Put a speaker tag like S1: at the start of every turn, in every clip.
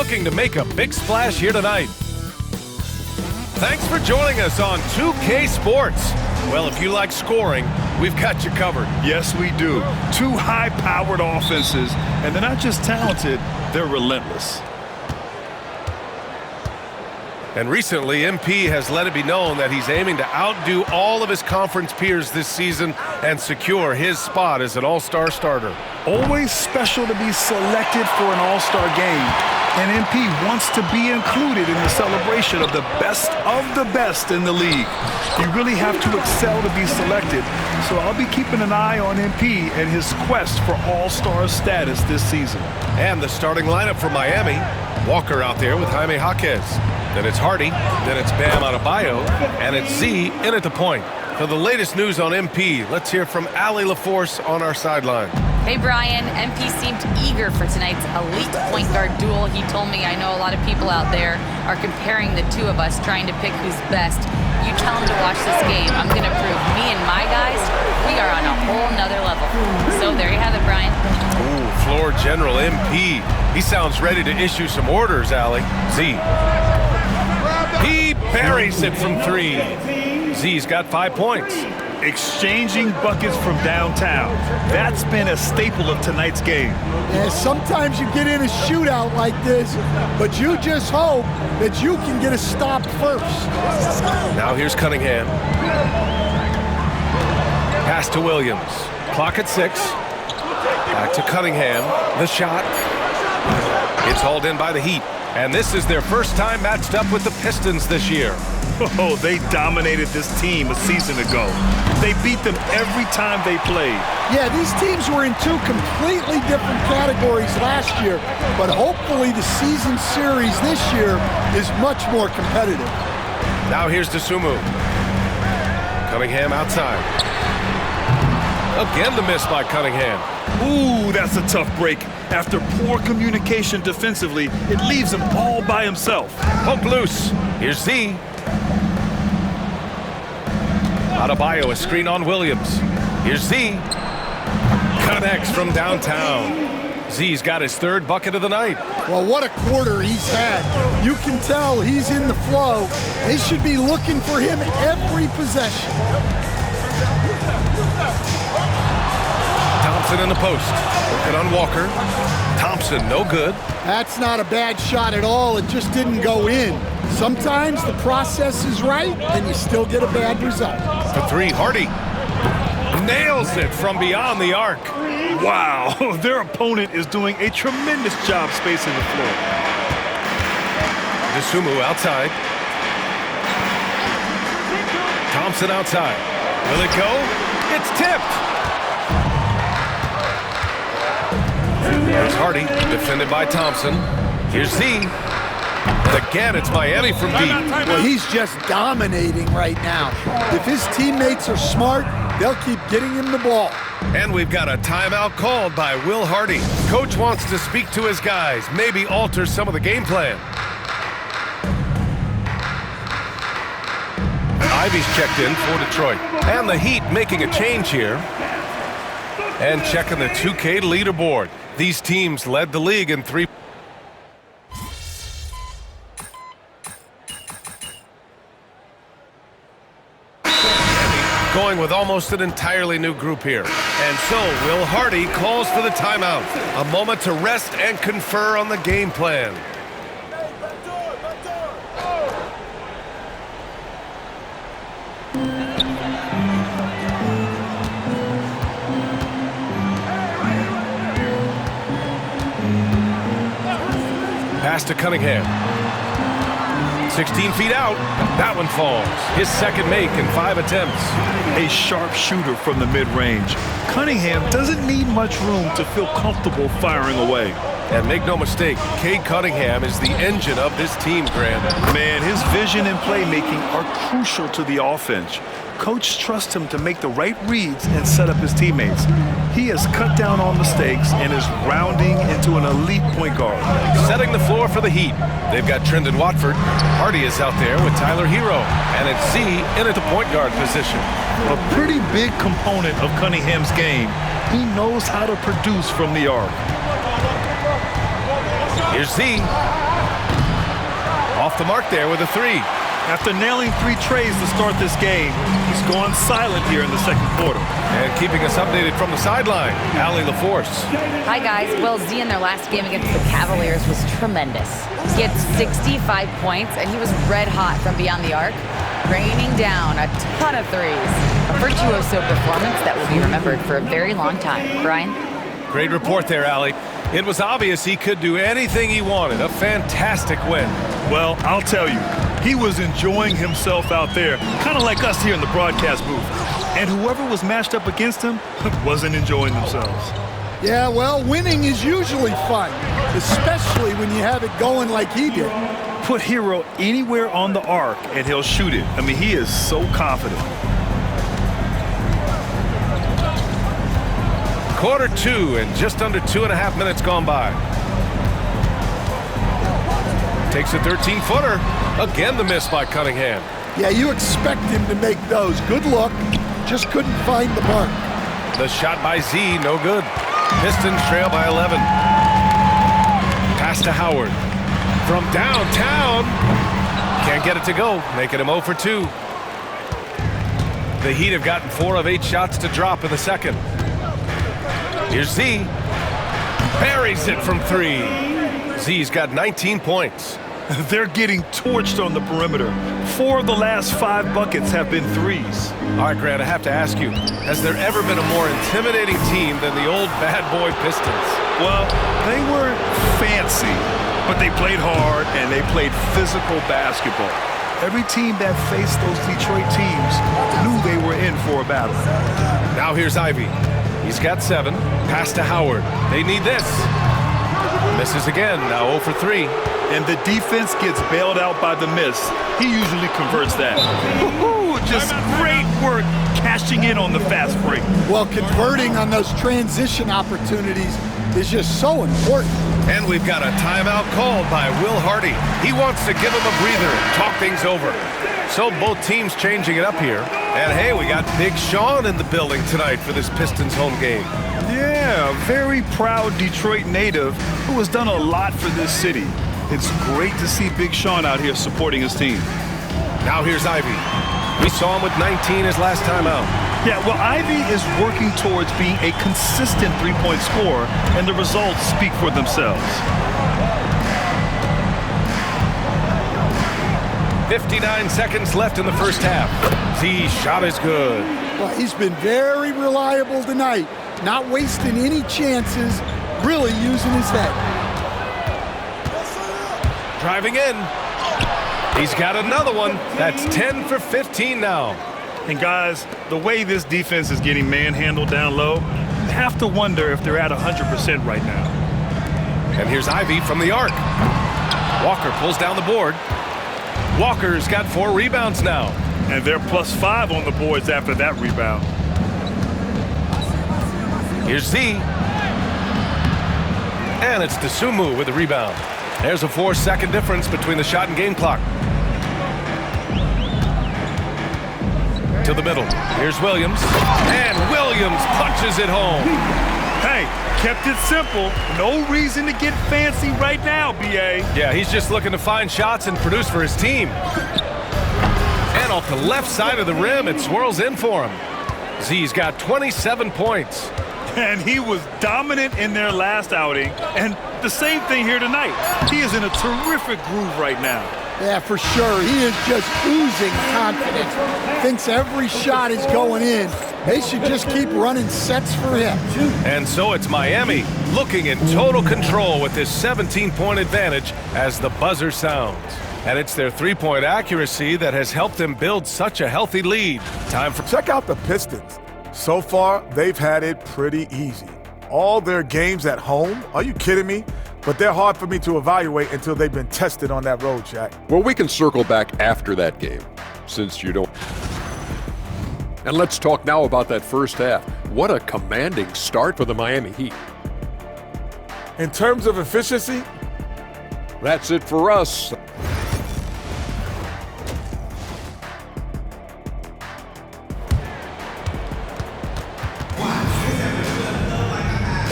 S1: looking to make a big splash here tonight. Thanks for joining us on 2K Sports. Well, if you like scoring, we've got you covered.
S2: Yes, we do. Two high-powered offenses, and they're not just talented, they're relentless.
S1: And recently, MP has let it be known that he's aiming to outdo all of his conference peers this season and secure his spot as an all-star starter.
S2: Always special to be selected for an all-star game, and MP wants to be included in the celebration of the best in the league. You really have to excel to be selected, so I'll be keeping an eye on MP and his quest for all-star status this season.
S1: And the starting lineup for Miami, Walker out there with Jaime Jaquez. Then it's Hardy, then it's Bam Adebayo, and it's Z in at the point. For the latest news on MP, let's hear from Allie LaForce on our sideline.
S3: Hey, Brian. MP seemed eager for tonight's elite point guard duel. He told me I know a lot of people out there are comparing the two of us, trying to pick who's best. You tell him to watch this game. I'm going to prove me and my guys, we are on a whole nother level. So there you have it, Brian.
S1: Ooh, floor general MP. He sounds ready to issue some orders, Allie. Z. He buries it from three. Z's got 5 points.
S2: Exchanging buckets from downtown. That's been a staple of tonight's game.
S4: Yeah, sometimes you get in a shootout like this, but you just hope that you can get a stop first.
S1: Now here's Cunningham. Pass to Williams. Clock at 6. Back to Cunningham. The shot. It's hauled in by the Heat. And this is their first time matched up with the Pistons this year.
S2: Oh, they dominated this team a season ago. They beat them every time they played.
S4: Yeah, these teams were in two completely different categories last year, but hopefully the season series this year is much more competitive.
S1: Now here's Dosunmu. Cunningham outside. Again the miss by Cunningham.
S2: Ooh, that's a tough break. After poor communication defensively, it leaves him all by himself.
S1: Poke loose. Here's Z. Adebayo, a screen on Williams. Here's Z. Connects from downtown. Z's got his third bucket of the night.
S4: Well, what a quarter he's had. You can tell he's in the flow. They should be looking for him every possession.
S1: Thompson in the post. Working on Walker. Thompson, no good.
S4: That's not a bad shot at all. It just didn't go in. Sometimes the process is right, and you still get a bad result.
S1: For three, Hardy. Nails it from beyond the arc.
S2: Wow, their opponent is doing a tremendous job spacing the floor.
S1: Dosunmu outside. Thompson outside. Will it go? It's tipped. Here's Hardy, defended by Thompson. Here's Z. And again, it's Miami from deep.
S4: Well, he's just dominating right now. If his teammates are smart, they'll keep getting him the ball.
S1: And we've got a timeout called by Will Hardy. Coach wants to speak to his guys, maybe alter some of the game plan. Ivy's checked in for Detroit. And the Heat making a change here. And checking the 2K leaderboard. These teams led the league in three. Going with almost an entirely new group here. And so Will Hardy calls for the timeout. A moment to rest and confer on the game plan. Pass to Cunningham. 16 feet out. That one falls. His second make in 5 attempts.
S2: A sharp shooter from the mid-range. Cunningham doesn't need much room to feel comfortable firing away.
S1: And make no mistake, Cade Cunningham is the engine of this team, Grant.
S2: Man, his vision and playmaking are crucial to the offense. Coach trusts him to make the right reads and set up his teammates. He has cut down on mistakes and is rounding into an elite point guard.
S1: Setting the floor for the Heat. They've got Trendon Watford. Hardy is out there with Tyler Hero. And it's Z in at the point guard position.
S2: A pretty big component of Cunningham's game. He knows how to produce from the arc.
S1: Here's Z. Off the mark there with a three.
S2: After nailing 3 trays to start this game, he's gone silent here in the second quarter.
S1: And keeping us updated from the sideline, Allie LaForce.
S3: Hi, guys. Well, Z in their last game against the Cavaliers was tremendous. He had 65 points, and he was red hot from beyond the arc, raining down a ton of threes. A virtuoso performance that will be remembered for a very long time. Brian?
S1: Great report there, Allie. It was obvious he could do anything he wanted. A fantastic win.
S2: Well, I'll tell you, he was enjoying himself out there, kind of like us here in the broadcast booth. And whoever was matched up against him wasn't enjoying themselves.
S4: Yeah, well, winning is usually fun, especially when you have it going like he did.
S2: Put Hero anywhere on the arc and he'll shoot it. I mean, he is so confident.
S1: Quarter 2 and just under 2.5 minutes gone by. Takes a 13-footer. Again, the miss by Cunningham.
S4: Yeah, you expect him to make those. Good look. Just couldn't find the mark.
S1: The shot by Z, no good. Pistons trail by 11. Pass to Howard. From downtown. Can't get it to go, making him 0 for 2. The Heat have gotten 4 of 8 shots to drop in the second. Here's Z. Buries it from 3. Z's got 19 points.
S2: They're getting torched on the perimeter. 4 of the last 5 buckets have been threes.
S1: All right, Grant, I have to ask you, has there ever been a more intimidating team than the old bad boy Pistons?
S2: Well, they weren't fancy, but they played hard and they played physical basketball. Every team that faced those Detroit teams knew they were in for a battle.
S1: Now here's Ivy. He's got 7. Pass to Howard. They need this. Misses again, now 0 for 3.
S2: And the defense gets bailed out by the miss. He usually converts that. Just great work cashing in on the fast break.
S4: Well, converting on those transition opportunities is just so important.
S1: And we've got a timeout called by Will Hardy. He wants to give him a breather and talk things over. So both teams changing it up here. And hey, we got Big Sean in the building tonight for this Pistons home game.
S2: Yeah, a very proud Detroit native who has done a lot for this city. It's great to see Big Sean out here supporting his team.
S1: Now here's Ivy. We saw him with 19 his last time out.
S2: Yeah, well, Ivy is working towards being a consistent three-point scorer, and the results speak for themselves.
S1: 59 seconds left in the first half. Z shot is good.
S4: Well, he's been very reliable tonight, not wasting any chances, really using his head.
S1: Driving in. He's got another one. That's 10 for 15 now.
S2: And guys, the way this defense is getting manhandled down low, you have to wonder if they're at 100% right now.
S1: And here's Ivy from the arc. Walker pulls down the board. Walker's got 4 rebounds now.
S2: And they're +5 on the boards after that rebound.
S1: Here's Z. And it's Dosunmu with the rebound. There's a 4-second difference between the shot and game clock. To the middle. Here's Williams. And Williams punches it home.
S2: Hey, kept it simple. No reason to get fancy right now, B.A.
S1: Yeah, he's just looking to find shots and produce for his team. And off the left side of the rim, it swirls in for him. Z's got 27 points.
S2: And he was dominant in their last outing. And the same thing here tonight. He is in a terrific groove right now.
S4: Yeah, for sure. He is just oozing confidence. Thinks every shot is going in. They should just keep running sets for him.
S1: And so it's Miami looking in total control with this 17-point advantage as the buzzer sounds. And it's their three-point accuracy that has helped them build such a healthy lead. Time for...
S5: Check out the Pistons. So far, they've had it pretty easy. All their games at home? Are you kidding me? But they're hard for me to evaluate until they've been tested on that road, Jack.
S6: Well, we can circle back after that game, since you don't. And let's talk now about that first half. What a commanding start for the Miami Heat.
S5: In terms of efficiency,
S6: That's it for us.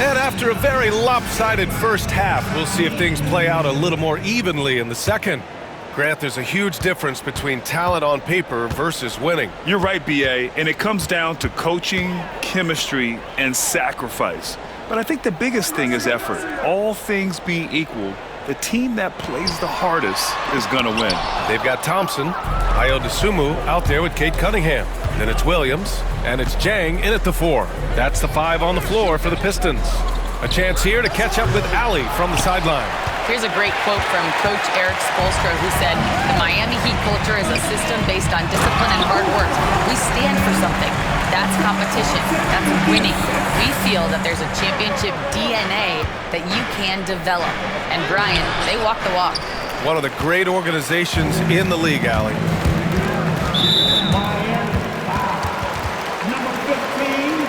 S1: And after a very lopsided first half, we'll see if things play out a little more evenly in the second. Grant, there's a huge difference between talent on paper versus winning.
S2: You're right, B.A., and it comes down to coaching, chemistry, and sacrifice. But I think the biggest thing is effort. All things being equal, the team that plays the hardest is going to win.
S1: They've got Thompson, Ayo out there with Cade Cunningham. Then it's Williams, and it's Jang in at the 4. That's the 5 on the floor for the Pistons. A chance here to catch up with Ali from the sideline.
S3: Here's a great quote from Coach Eric Spoelstra, who said, "The Miami Heat culture is a system based on discipline and hard work. We stand for something. That's competition. That's winning. We feel that there's a championship DNA that you can develop." And Brian, they walk the walk.
S1: One of the great organizations in the league, Ali.
S7: Number 15,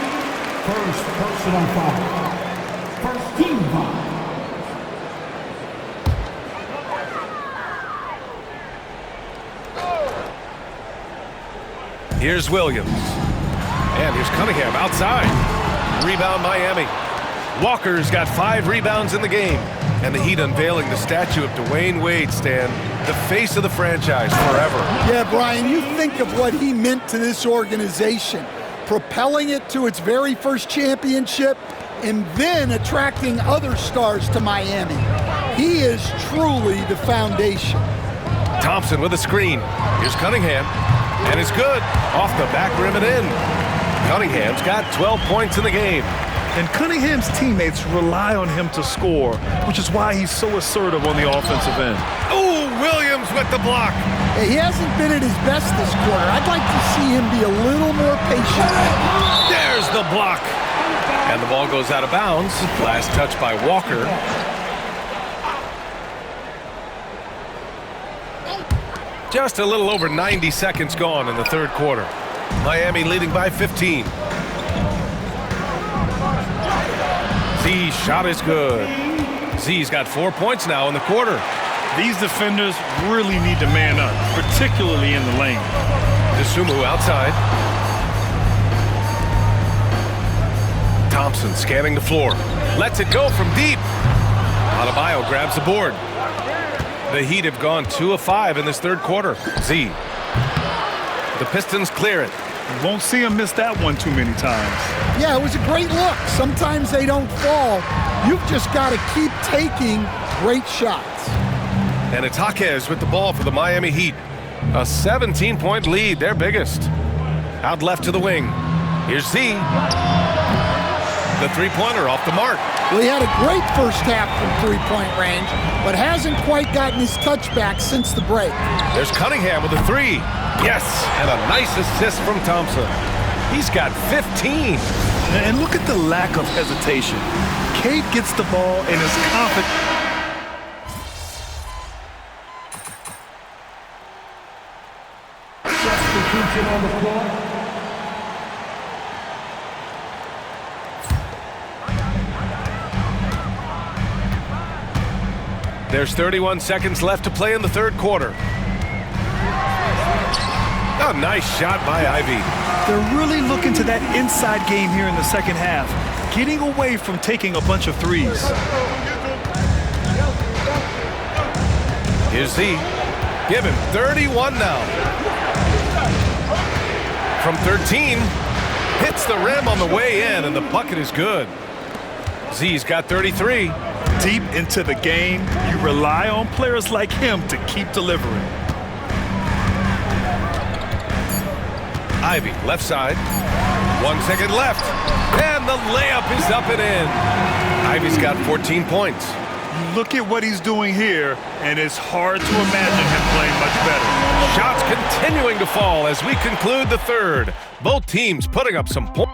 S7: first personal foul. First team foul.
S1: Here's Williams. And here's Cunningham outside. Rebound Miami. Walker's got 5 rebounds in the game. And the Heat unveiling the statue of Dwayne Wade, Stan, the face of the franchise forever.
S4: Yeah, Brian, you think of what he meant to this organization, propelling it to its very first championship and then attracting other stars to Miami. He is truly the foundation.
S1: Thompson with a screen. Here's Cunningham. And it's good. Off the back rim and in. Cunningham's got 12 points in the game.
S2: And Cunningham's teammates rely on him to score, which is why he's so assertive on the offensive end.
S1: Ooh, Williams with the block.
S4: He hasn't been at his best this quarter. I'd like to see him be a little more patient.
S1: There's the block. And the ball goes out of bounds. Last touch by Walker. Just a little over 90 seconds gone in the third quarter. Miami leading by 15. Z's shot is good. Z's got 4 points now in the quarter.
S2: These defenders really need to man up, particularly in the lane.
S1: Dosunmu outside. Thompson scanning the floor. Lets it go from deep. Adebayo grabs the board. The Heat have gone 2 of 5 in this third quarter. Z. The Pistons clear it.
S2: You won't see him miss that one too many times.
S4: Yeah, it was a great look. Sometimes they don't fall. You've just got to keep taking great shots.
S1: And it's Jaquez with the ball for the Miami Heat. A 17-point lead, their biggest. Out left to the wing. Here's Z. The three-pointer off the mark.
S4: Well, he had a great first half from three-point range, but hasn't quite gotten his touchback since the break.
S1: There's Cunningham with a 3. Yes, and a nice assist from Thompson. He's got 15.
S2: And look at the lack of hesitation. Cade gets the ball and is confident.
S7: Substitution on the floor.
S1: There's 31 seconds left to play in the third quarter. A nice shot by Ivy.
S2: They're really looking to that inside game here in the second half, getting away from taking a bunch of threes.
S1: Here's Z. Give him 31 now. From 13, hits the rim on the way in, and the bucket is good. Z's got 33.
S2: Deep into the game, you rely on players like him to keep delivering.
S1: Ivy, left side. 1 second left. And the layup is up and in. Ivy's got 14 points.
S2: You look at what he's doing here, and it's hard to imagine him playing much better.
S1: Shots continuing to fall as we conclude the third. Both teams putting up some points.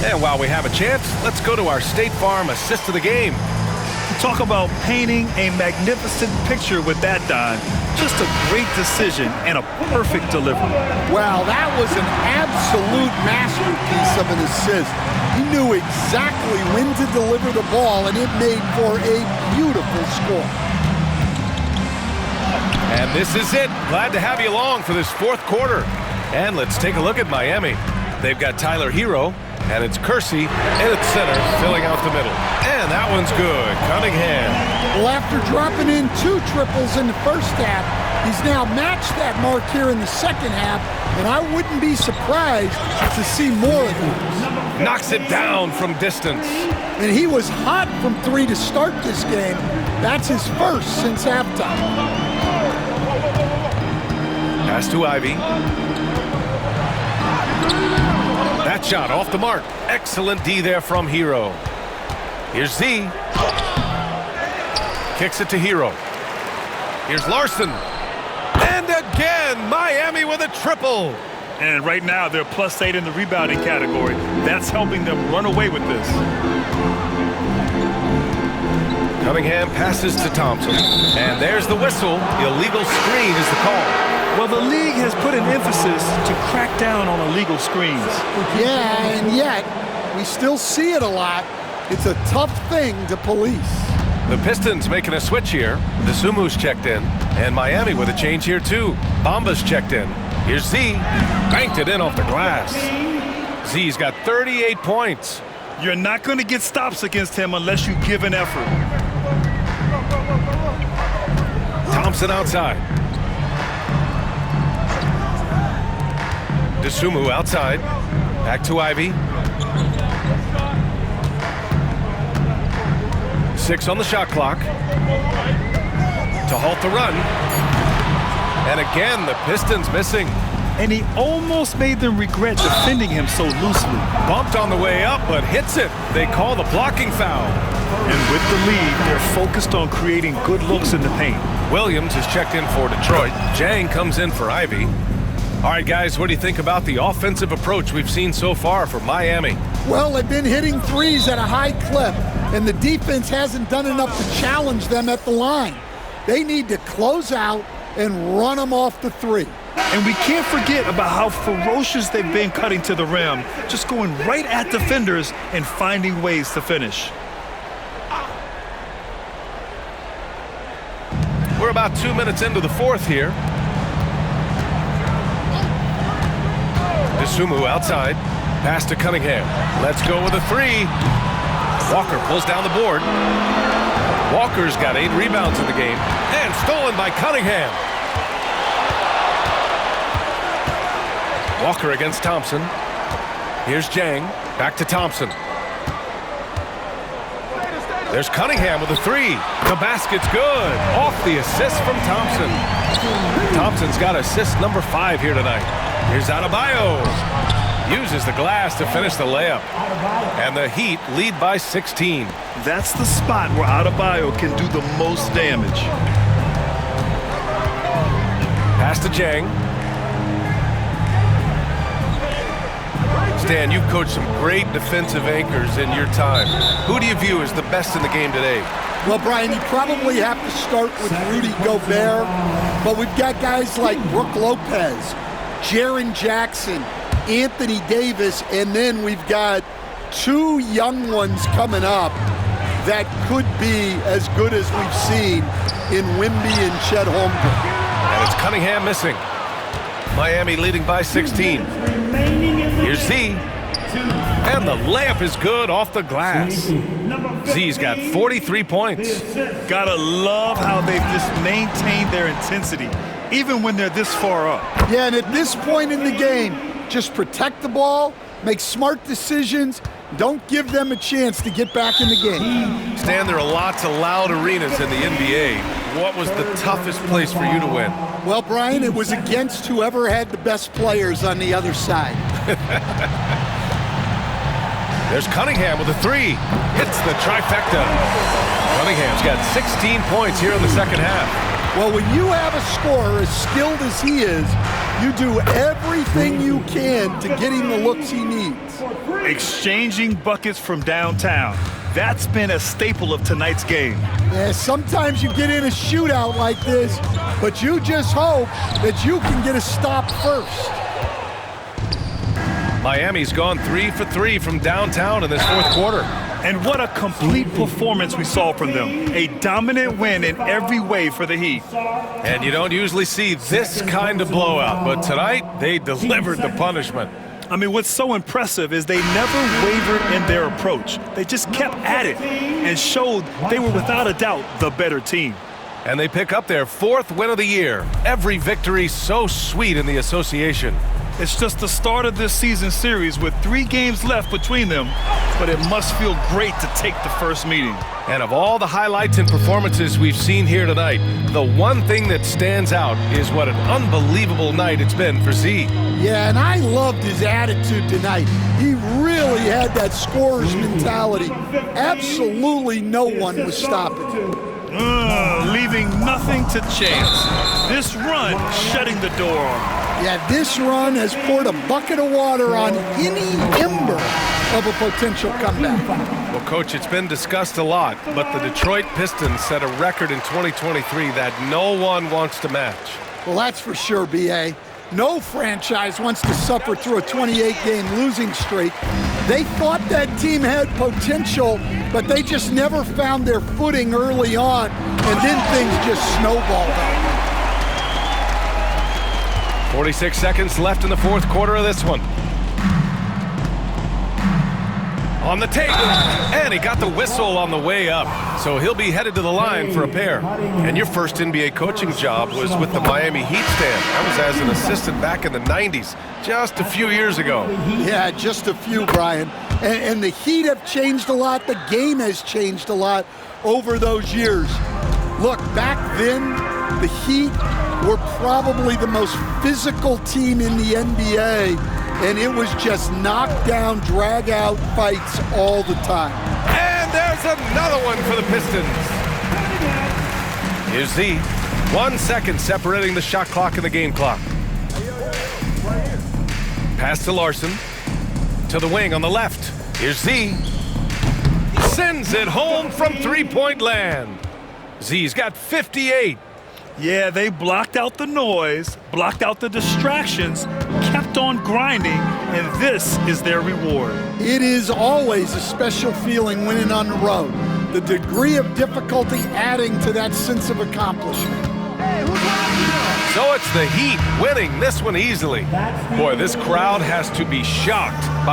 S1: And while we have a chance, let's go to our State Farm assist of the game.
S2: Talk about painting a magnificent picture with that, Don. Just a great decision and a perfect delivery.
S4: Wow, that was an absolute masterpiece of an assist. He knew exactly when to deliver the ball, and it made for a beautiful score.
S1: And this is it. Glad to have you along for this fourth quarter. And let's take a look at Miami. They've got Tyler Hero, And it's Kersey in its center, filling out the middle. And that one's good. Cunningham.
S4: Well, after dropping in 2 triples in the first half, he's now matched that mark here in the second half, and I wouldn't be surprised to see more of these.
S1: Knocks it down from distance.
S4: And he was hot from 3 to start this game. That's his first since halftime.
S1: Pass to Ivy. That shot off the mark. Excellent D there from Hero. Here's Z. Kicks it to Hero. Here's Larson. And again, Miami with a triple.
S2: And right now, they're +8 in the rebounding category. That's helping them run away with this.
S1: Cunningham passes to Thompson. And there's the whistle. Illegal screen is the call.
S2: Well, the league has put an emphasis to crack down on illegal screens.
S4: Yeah, and yet, we still see it a lot. It's a tough thing to police.
S1: The Pistons making a switch here. Desumu's checked in. And Miami with a change here, too. Bamba's checked in. Here's Z. Banked it in off the glass. Z's got 38 points.
S2: You're not going to get stops against him unless you give an effort.
S1: Thompson outside. Desumu outside. Back to Ivy. 6 on the shot clock. To halt the run. And again, the Pistons missing.
S2: And he almost made them regret defending him so loosely.
S1: Bumped on the way up, but hits it. They call the blocking foul.
S2: And with the lead, they're focused on creating good looks in the paint.
S1: Williams is checked in for Detroit. Jang comes in for Ivy. All right, guys, what do you think about the offensive approach we've seen so far for Miami?
S4: Well, they've been hitting threes at a high clip, and the defense hasn't done enough to challenge them at the line. They need to close out and run them off the three.
S2: And we can't forget about how ferocious they've been cutting to the rim, just going right at defenders and finding ways to finish.
S1: We're about 2 minutes into the fourth here. Desumu outside. Pass to Cunningham. Let's go with a 3. Walker pulls down the board. Walker's got 8 rebounds in the game. And stolen by Cunningham. Walker against Thompson. Here's Jang. Back to Thompson. There's Cunningham with a 3. The basket's good. Off the assist from Thompson. Thompson's got assist number 5 here tonight. Here's Adebayo. Uses the glass to finish the layup. And the Heat lead by 16.
S2: That's the spot where Adebayo can do the most damage.
S1: Pass to Jang. Stan, you've coached some great defensive anchors in your time. Who do you view as the best in the game today?
S4: Well, Brian, you probably have to start with Rudy Gobert, but we've got guys like Brook Lopez, Jaren Jackson, Anthony Davis, and then we've got 2 young ones coming up that could be as good as we've seen in Wemby and Chet Holmgren.
S1: And it's Cunningham missing. Miami leading by 16. Here's Z. And the layup is good off the glass. Z's got 43 points.
S2: Gotta love how they've just maintained their intensity, even when they're this far up.
S4: Yeah, and at this point in the game, just protect the ball, make smart decisions, don't give them a chance to get back in the game.
S1: Stan, there are lots of loud arenas in the NBA. What was the toughest place for you to win?
S4: Well, Brian, it was against whoever had the best players on the other side.
S1: There's Cunningham with a 3. Hits the trifecta. Cunningham's got 16 points here in the second half.
S4: Well, when you have a scorer as skilled as he is, you do everything you can to get him the looks he needs.
S2: Exchanging buckets from downtown. That's been a staple of tonight's game.
S4: Yeah, sometimes you get in a shootout like this, but you just hope that you can get a stop first.
S1: Miami's gone 3 for 3 from downtown in this fourth quarter.
S2: And what a complete performance we saw from them. A dominant win in every way for the Heat.
S1: And you don't usually see this kind of blowout, but tonight they delivered the punishment.
S2: I mean, what's so impressive is they never wavered in their approach. They just kept at it and showed they were without a doubt the better team.
S1: And they pick up their 4th win of the year. Every victory so sweet in the association.
S2: It's just the start of this season series with 3 games left between them, but it must feel great to take the first meeting.
S1: And of all the highlights and performances we've seen here tonight, the one thing that stands out is what an unbelievable night it's been for Z.
S4: Yeah, and I loved his attitude tonight. He really had that scorer's mentality. Absolutely no one was stopping him.
S2: Leaving nothing to chance. This run shutting the door on him.
S4: Yeah, this run has poured a bucket of water on any ember of a potential comeback.
S1: Well, Coach, it's been discussed a lot, but the Detroit Pistons set a record in 2023 that no one wants to match.
S4: Well, that's for sure, B.A. No franchise wants to suffer through a 28-game losing streak. They thought that team had potential, but they just never found their footing early on, and then things just snowballed out.
S1: 46 seconds left in the 4th quarter of this one. On the table, and he got the whistle on the way up, so he'll be headed to the line for a pair. And your first NBA coaching job was with the Miami Heat stand. That was as an assistant back in the 90s, just a few years ago.
S4: Yeah, just a few, Brian. And the Heat have changed a lot. The game has changed a lot over those years. Look, back then, the Heat were probably the most physical team in the NBA, and it was just knockdown, drag-out fights all the time.
S1: And there's another one for the Pistons. Here's Z. 1 second separating the shot clock and the game clock. Pass to Larson. To the wing on the left. Here's Z. Sends it home from three-point land. Z's got 58.
S2: Yeah, they blocked out the noise, blocked out the distractions, kept on grinding, and this is their reward.
S4: It is always a special feeling winning on the road. The degree of difficulty adding to that sense of accomplishment.
S1: So it's the Heat winning this one easily. Boy, this crowd has to be shocked by